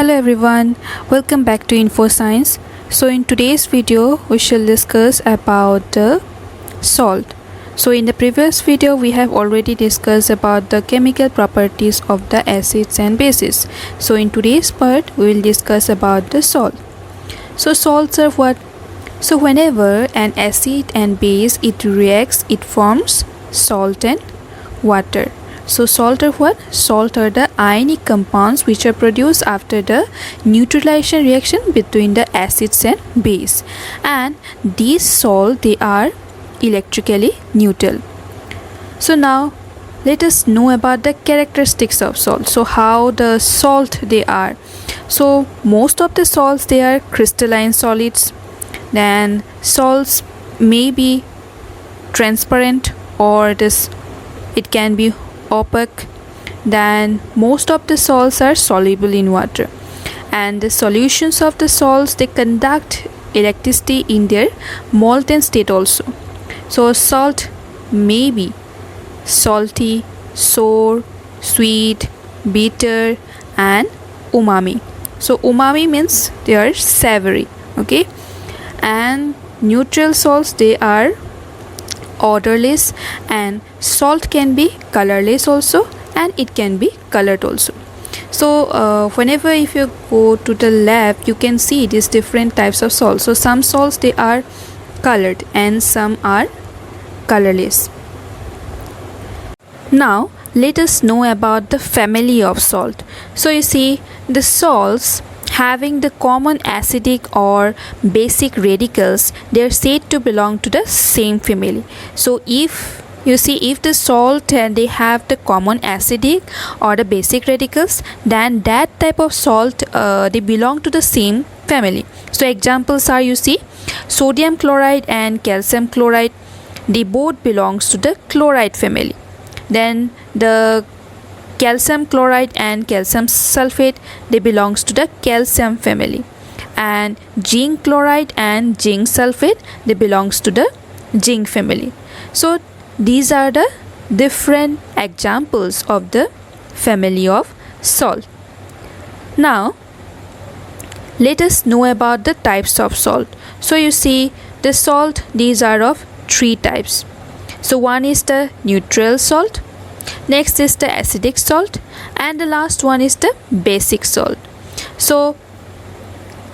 Hello everyone, welcome back to InfoScience. So in today's video we shall discuss about the salt. So in the previous video we have already discussed about the chemical properties of the acids and bases. So in today's part we will discuss about the salt. So salts are what? So whenever an acid and base it reacts, it forms salt and water. So salt are what? Salt are the ionic compounds which are produced after the neutralization reaction between the acids and base. And these salt they are electrically neutral. So now let us know about the characteristics of salt. So how the salt they are. So most of the salts they are crystalline solids. Then salts may be transparent or it can be opaque. Then most of the salts are soluble in water, and the solutions of the salts they conduct electricity in their molten state also. So salt may be salty, sour, sweet, bitter and umami. So umami means they are savory, okay? And neutral salts they are odorless, and salt can be colorless also, and it can be colored also. So whenever if you go to the lab you can see these different types of salts. So some salts they are colored and some are colorless. Now let us know about the family of salt. So you see the salts having the common acidic or basic radicals, they are said to belong to the same family. So if you see if the salt and they have the common acidic or the basic radicals, then that type of salt they belong to the same family. So examples are, you see, sodium chloride and calcium chloride, they both belongs to the chloride family. Then the calcium chloride and calcium sulfate they belongs to the calcium family, and zinc chloride and zinc sulfate they belongs to the zinc family. So these are the different examples of the family of salt. Now let us know about the types of salt. So you see the salt, these are of three types. So one is the neutral salt, next is the acidic salt, and the last one is the basic salt. So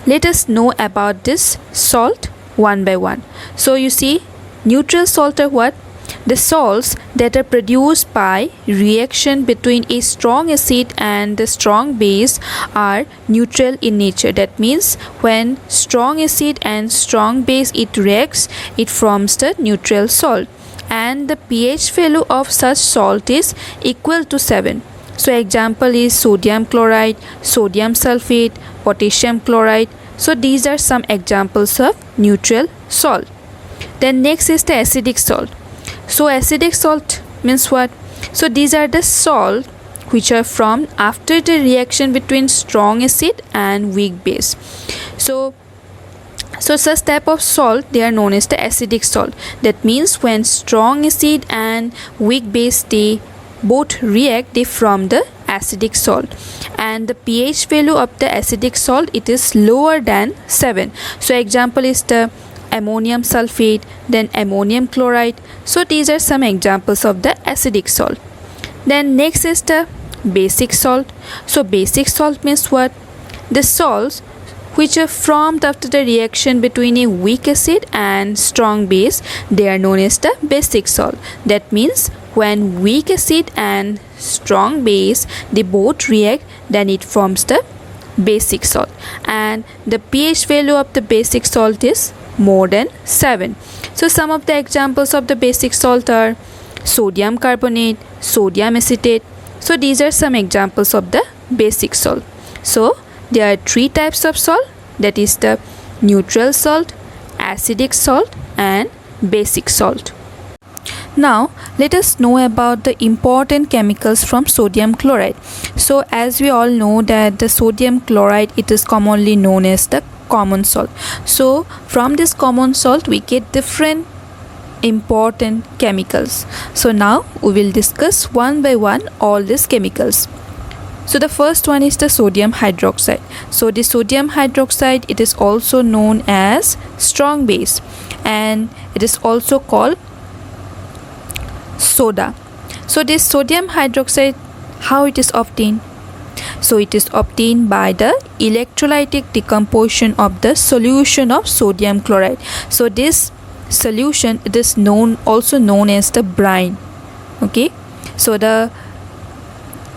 let us know about this salt one by one. So you see neutral salt are what? The salts that are produced by reaction between a strong acid and the strong base are neutral in nature. That means when strong acid and strong base it reacts, it forms the neutral salt, and the pH value of such salt is equal to 7. So example is sodium chloride, sodium sulfate, potassium chloride. So these are some examples of neutral salt. Then next is the acidic salt. So acidic salt means what? So these are the salt which are formed after the reaction between strong acid and weak base. So such type of salt they are known as the acidic salt. That means when strong acid and weak base they both react, they form the acidic salt, and the pH value of the acidic salt it is lower than 7. So example is the ammonium sulfate, then ammonium chloride. So these are some examples of the acidic salt. Then next is the basic salt. So basic salt means what? The salts which are formed after the reaction between a weak acid and strong base, they are known as the basic salt. That means when weak acid and strong base they both react, then it forms the basic salt, and the pH value of the basic salt is more than 7. So some of the examples of the basic salt are sodium carbonate, sodium acetate. So these are some examples of the basic salt. So there are three types of salt, that is the neutral salt, acidic salt and basic salt. Now let us know about the important chemicals from sodium chloride. So as we all know that the sodium chloride it is commonly known as the common salt. So from this common salt we get different important chemicals. So now we will discuss one by one all these chemicals. So the first one is the sodium hydroxide. So the sodium hydroxide, it is also known as strong base, and it is also called soda. So this sodium hydroxide, how it is obtained? So it is obtained by the electrolytic decomposition of the solution of sodium chloride. So this solution, it is also known as the brine. Okay, so the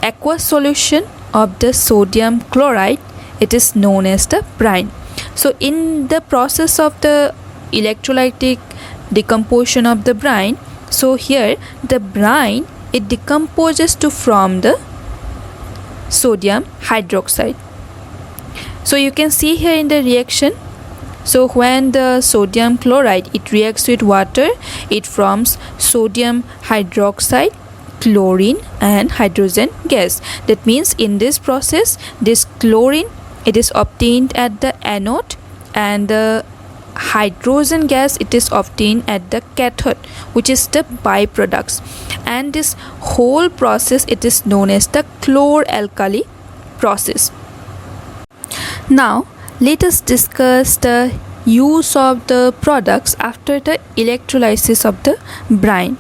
aqueous solution of the sodium chloride, it is known as the brine. So in the process of the electrolytic decomposition of the brine, so here the brine, it decomposes to form the sodium hydroxide. So you can see here in the reaction, so when the sodium chloride, it reacts with water, it forms sodium hydroxide, chlorine and hydrogen gas. That means in this process, this chlorine, it is obtained at the anode, and the hydrogen gas, it is obtained at the cathode, which is the byproducts. And this whole process, it is known as the chloralkali process. Now let us discuss the use of the products after the electrolysis of the brine.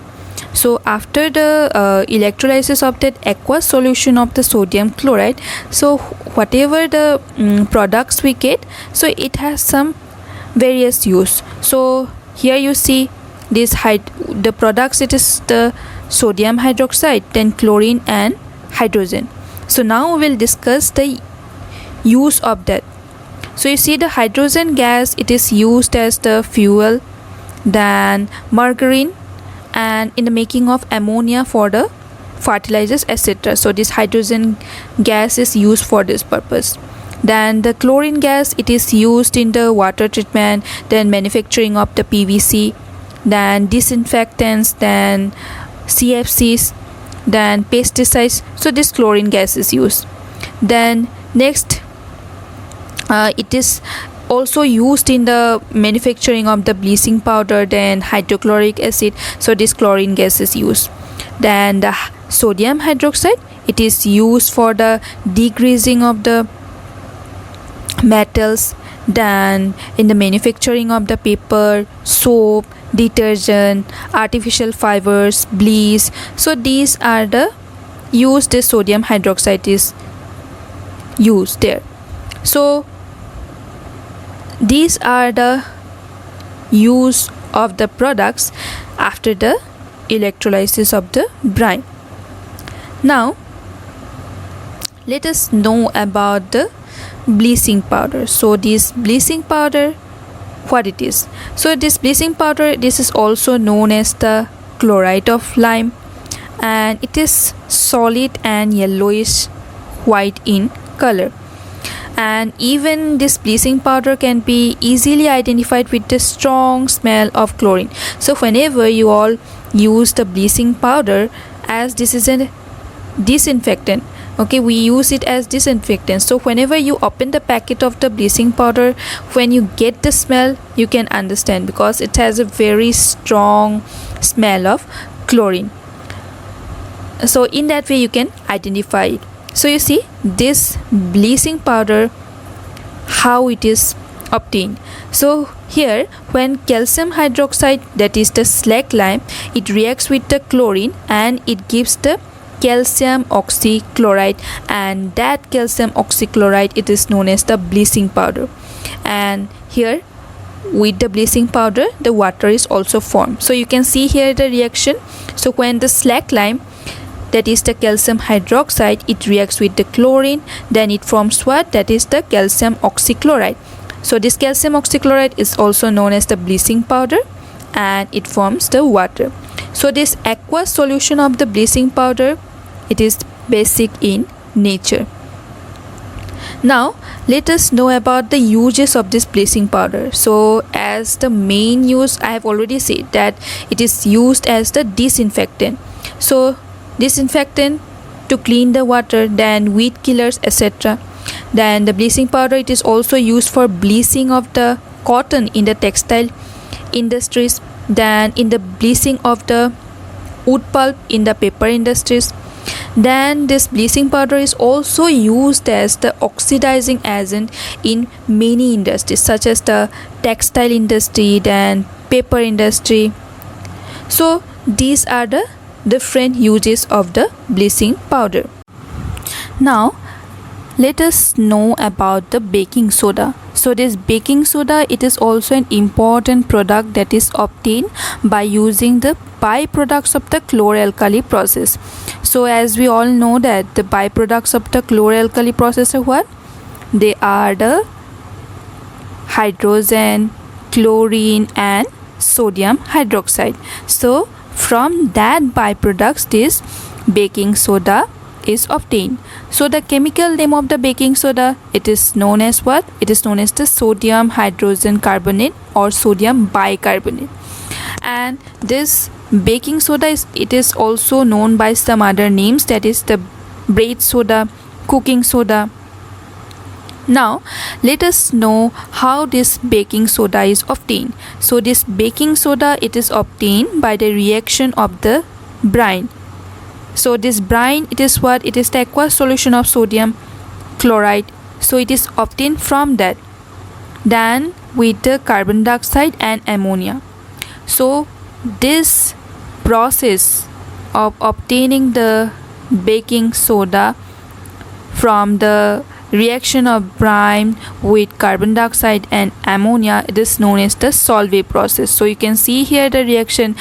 So after the electrolysis of that aqueous solution of the sodium chloride, so whatever the products we get, so it has some various use. So here you see this the products, it is the sodium hydroxide, then chlorine and hydrogen. So now we will discuss the use of that. So you see the hydrogen gas, it is used as the fuel, then margarine, and in the making of ammonia for the fertilizers, etc. So this hydrogen gas is used for this purpose. Then the chlorine gas, it is used in the water treatment, then manufacturing of the PVC, then disinfectants, then CFCs, then pesticides. So this chlorine gas is used. Then next, it is also used in the manufacturing of the bleaching powder, then hydrochloric acid. So this chlorine gas is used. Then the sodium hydroxide, it is used for the degreasing of the metals, then in the manufacturing of the paper, soap, detergent, artificial fibers, bleach. So these are the use the sodium hydroxide is used there. So these are the use of the products after the electrolysis of the brine. Now let us know about the bleaching powder. So this bleaching powder, what it is? So this bleaching powder, this is also known as the chloride of lime, and it is solid and yellowish white in color. And even this bleaching powder can be easily identified with the strong smell of chlorine. So whenever you all use the bleaching powder, as this is a disinfectant, okay, we use it as disinfectant. So whenever you open the packet of the bleaching powder, when you get the smell, you can understand, because it has a very strong smell of chlorine. So in that way you can identify it. So you see this bleaching powder, how it is obtained. So here, when calcium hydroxide, that is the slag lime, it reacts with the chlorine and it gives the calcium oxychloride, and that calcium oxychloride, it is known as the bleaching powder. And here with the bleaching powder, the water is also formed. So you can see here the reaction. So when the slag lime, that is the calcium hydroxide, it reacts with the chlorine, then it forms what? That is the calcium oxychloride. So this calcium oxychloride is also known as the bleaching powder, and it forms the water. So this aqueous solution of the bleaching powder, it is basic in nature. Now let us know about the uses of this bleaching powder. So as the main use, I have already said that it is used as the disinfectant. So disinfectant to clean the water, then weed killers, etc. Then the bleaching powder, it is also used for bleaching of the cotton in the textile industries, then in the bleaching of the wood pulp in the paper industries. Then this bleaching powder is also used as the oxidizing agent in many industries such as the textile industry, then paper industry. So these are the different uses of the bleaching powder. Now let us know about the baking soda. So this baking soda, it is also an important product that is obtained by using the byproducts of the chloralkali process. So as we all know that the byproducts of the chloralkali process are what? They are the hydrogen, chlorine and sodium hydroxide. So from that byproducts this baking soda is obtained. So the chemical name of the baking soda, it is known as what? It is known as the sodium hydrogen carbonate or sodium bicarbonate. And this baking soda is also known by some other names, that is the bread soda, cooking soda. Now let us know how this baking soda is obtained. So this baking soda, it is obtained by the reaction of the brine. So this brine, it is what? It is the aqueous solution of sodium chloride. So it is obtained from that. Then with the carbon dioxide and ammonia. So this process of obtaining the baking soda from the reaction of brine with carbon dioxide and ammonia, it is known as the Solvay process. So you can see here the reaction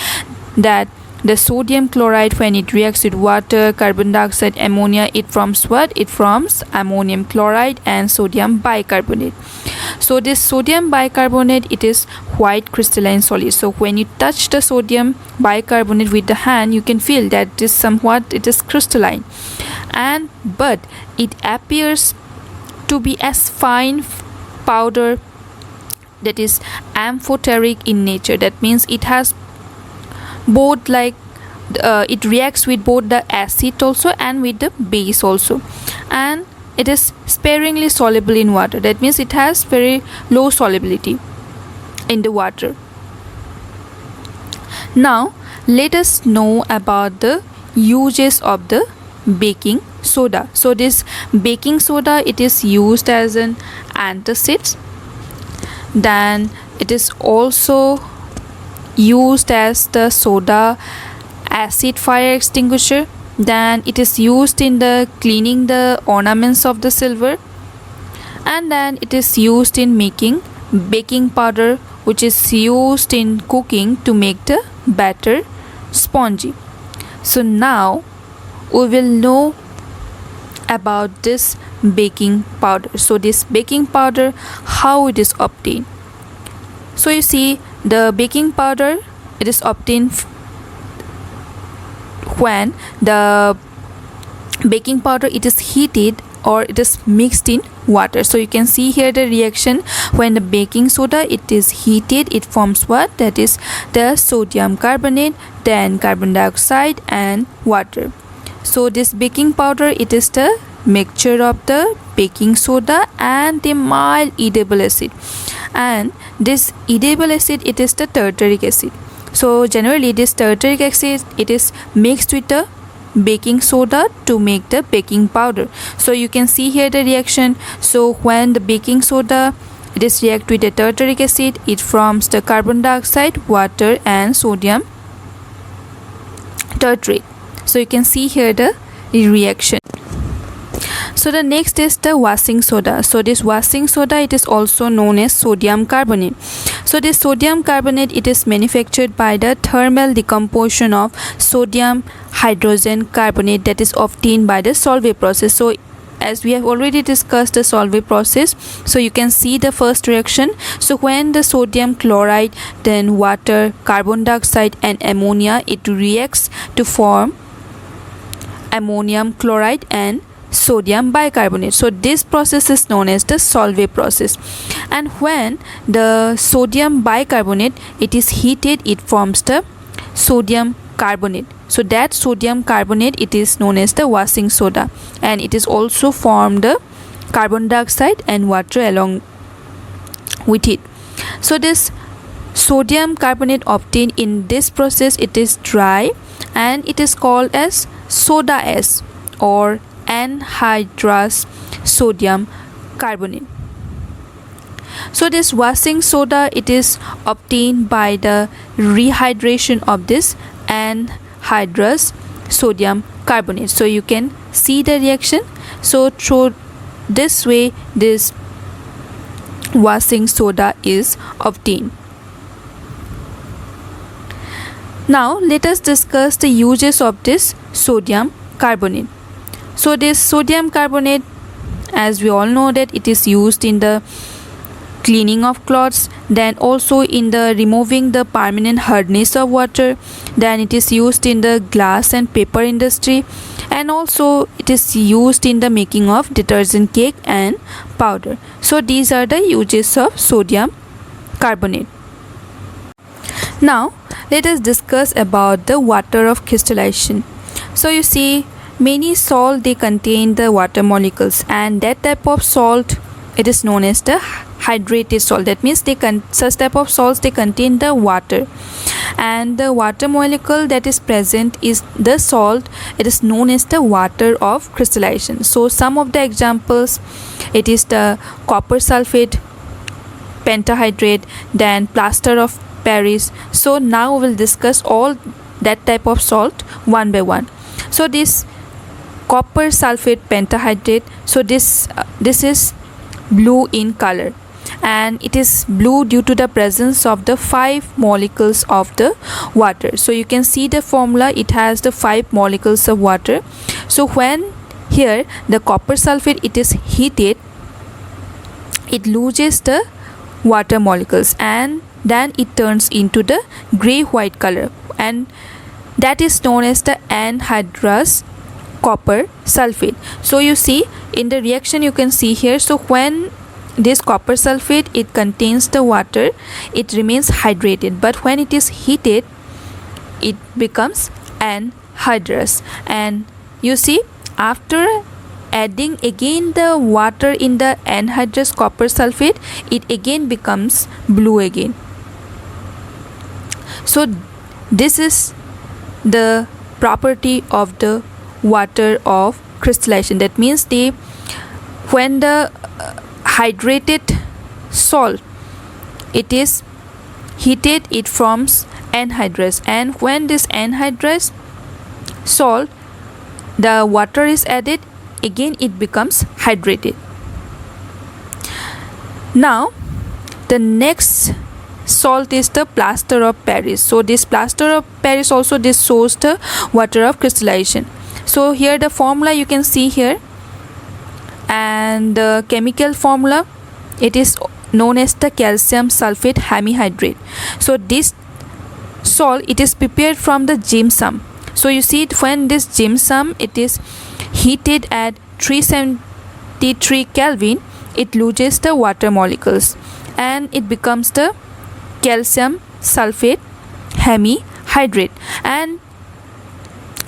that the sodium chloride, when it reacts with water, carbon dioxide, ammonia, it forms what? It forms ammonium chloride and sodium bicarbonate. So this sodium bicarbonate, it is white crystalline solid. So when you touch the sodium bicarbonate with the hand, you can feel that this somewhat it is crystalline, and but it appears to be as fine powder, that is amphoteric in nature. That means it has both it reacts with both the acid also and with the base also, and it is sparingly soluble in water. That means it has very low solubility in the water. Now let us know about the uses of the baking soda. So this baking soda, it is used as an antacid. Then it is also used as the soda acid fire extinguisher. Then it is used in the cleaning the ornaments of the silver, and then it is used in making baking powder, which is used in cooking to make the batter spongy. So now we will know about this baking powder. So this baking powder, how it is obtained. So you see the baking powder, it is obtained when the baking powder it is heated or it is mixed in water. So you can see here the reaction when the baking soda it is heated, it forms what? That is the sodium carbonate, then carbon dioxide and water. So this baking powder, it is the mixture of the baking soda and the mild edible acid, and this edible acid, it is the tartaric acid. So generally this tartaric acid, it is mixed with the baking soda to make the baking powder. So you can see here the reaction. So when the baking soda it is react with the tartaric acid, it forms the carbon dioxide, water and sodium tartrate. So you can see here the reaction. So the next is the washing soda. So this washing soda, it is also known as sodium carbonate. So this sodium carbonate, it is manufactured by the thermal decomposition of sodium hydrogen carbonate, that is obtained by the Solvay process. So as we have already discussed the Solvay process, so you can see the first reaction. So when the sodium chloride, then water, carbon dioxide and ammonia, it reacts to form ammonium chloride and sodium bicarbonate. So this process is known as the Solvay process, and when the sodium bicarbonate it is heated, it forms the sodium carbonate. So that sodium carbonate, it is known as the washing soda, and it is also formed the carbon dioxide and water along with it. So this sodium carbonate obtained in this process, it is dry and it is called as soda ash or anhydrous sodium carbonate. So this washing soda, it is obtained by the rehydration of this anhydrous sodium carbonate. So you can see the reaction. So through this way this washing soda is obtained. Now let us discuss the uses of this sodium carbonate. So this sodium carbonate, as we all know, that it is used in the cleaning of clothes, then also in the removing the permanent hardness of water, then it is used in the glass and paper industry, and also it is used in the making of detergent cake and powder. So these are the uses of sodium carbonate. Now let us discuss about the water of crystallization. So you see, many salt, they contain the water molecules, and that type of salt, it is known as the hydrated salt. That means such type of salts, they contain the water, and the water molecule that is present is the salt, it is known as the water of crystallization. So some of the examples, it is the copper sulfate, pentahydrate, then plaster of Paris. So now we will discuss all that type of salt one by one. So this copper sulfate pentahydrate, so this is blue in color, and it is blue due to the presence of the 5 molecules of the water. So you can see the formula, it has the 5 molecules of water. So when here the copper sulfate, it is heated, it loses the water molecules, and then it turns into the gray white color, and that is known as the anhydrous copper sulfate. So you see in the reaction, you can see here, so when this copper sulfate, it contains the water, it remains hydrated, but when it is heated, it becomes anhydrous. And you see, after adding again the water in the anhydrous copper sulfate, it again becomes blue again. So this is the property of the water of crystallization. That means when the hydrated salt, it is heated, it forms anhydrous, and when this anhydrous salt, the water is added, again it becomes hydrated. Now the next salt is the plaster of Paris. So this plaster of Paris also, this shows the water of crystallization. So here the formula you can see here, and the chemical formula, it is known as the calcium sulfate hemihydrate. So this salt, it is prepared from the gypsum. So you see it, when this gypsum, it is heated at 373 Kelvin, it loses the water molecules, and it becomes the calcium sulfate hemihydrate, and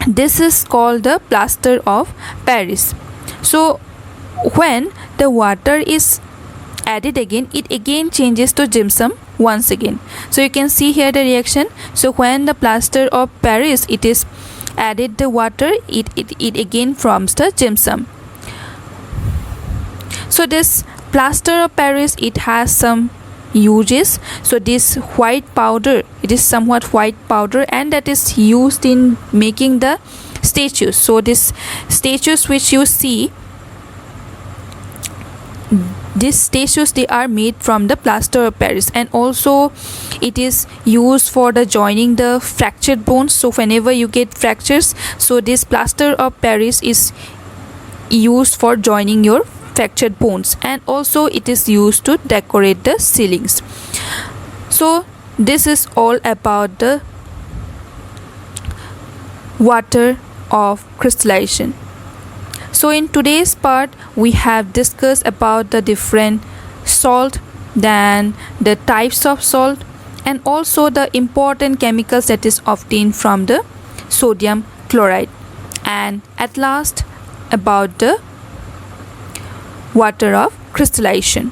this is called the plaster of Paris. So when the water is added again, it again changes to gypsum once again. So you can see here the reaction. So when the plaster of Paris, it is added the water, it again forms the gypsum. So this plaster of Paris, it has some uses. So this white powder, it is somewhat white powder, and that is used in making the statues. So these statues which you see, these statues, they are made from the plaster of Paris, and also it is used for the joining the fractured bones. So whenever you get fractures, so this plaster of Paris is used for joining your fractured bones, and also it is used to decorate the ceilings. So this is all about the water of crystallization. So in today's part, we have discussed about the different salt, then the types of salt, and also the important chemicals that is obtained from the sodium chloride, and at last about the water of crystallization.